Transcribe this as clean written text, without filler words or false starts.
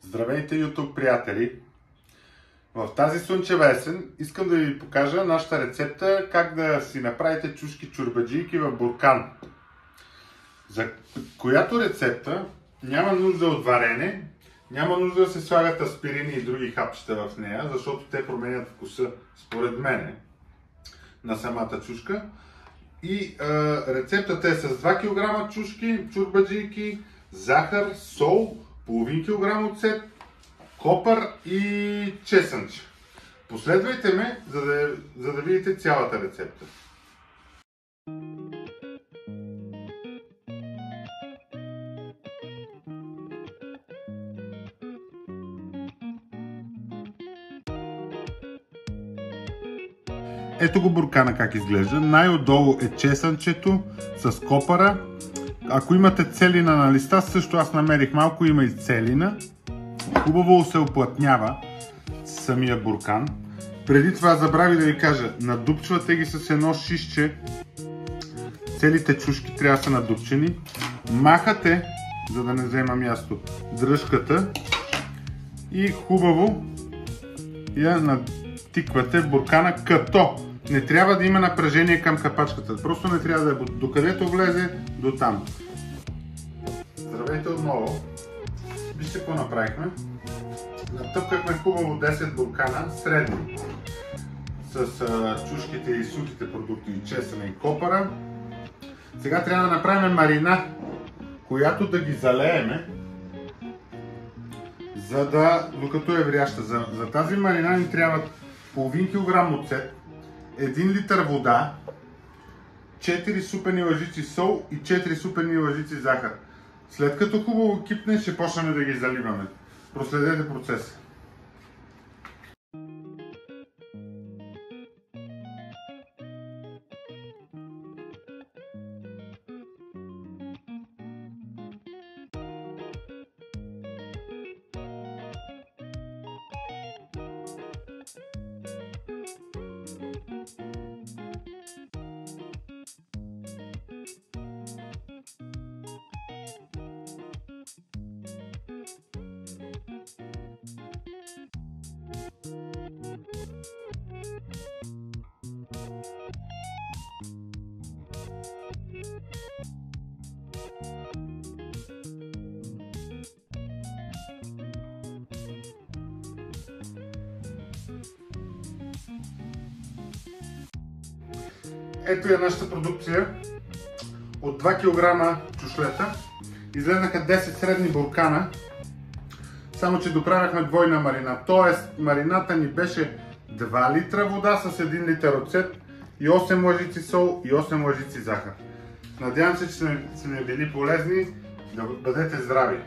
Здравейте, YouTube приятели! В тази слънчева есен искам да ви покажа нашата рецепта как да си направите чушки чорбаджийки в буркан. За която рецепта няма нужда от варене, няма нужда да се слагат аспирини и други хапчета в нея, защото те променят вкуса, според мене, на самата чушка. И рецептата е с 2 кг чушки чорбаджийки, захар, сол, половин килограм оцет, копър и чесънче. Последвайте ме, за да видите цялата рецепта. Ето го буркана как изглежда. Най-отдолу е чесънчето с копъра. Ако имате целина на листа, също аз намерих малко, има и целина. Хубаво се оплътнява самия буркан. Преди това забравих да ви кажа, надупчвате ги с едно шишче. Целите чушки трябва да са надупчени. Махате, за да не взема място, дръжката и хубаво я натиквате в буркана, като не трябва да има напрежение към капачката. Просто не трябва да е докъдето влезе, до там. Здравейте отново. Вижте какво направихме. Натъпкахме хубаво 10 буркана, средни, с чушките и сухите продукти, и чесъна и копъра. Сега трябва да направим марина, която да ги залееме, докато е вряща. За тази марина ни трябват половин килограм оцет, 1 литър вода, 4 супени лъжици сол и 4 супени лъжици захар. След като хубаво кипне, ще почнем да ги заливаме. Проследете процеса. Ето е нашата продукция от 2 кг чушлета. Излезнаха 10 средни буркана, само че доправяхме двойна марина. Тоест марината ни беше 2 литра вода с 1 литър оцет и 8 лъжици сол и 8 лъжици захар. Надявам се, че са ми били полезни. Да бъдете здрави!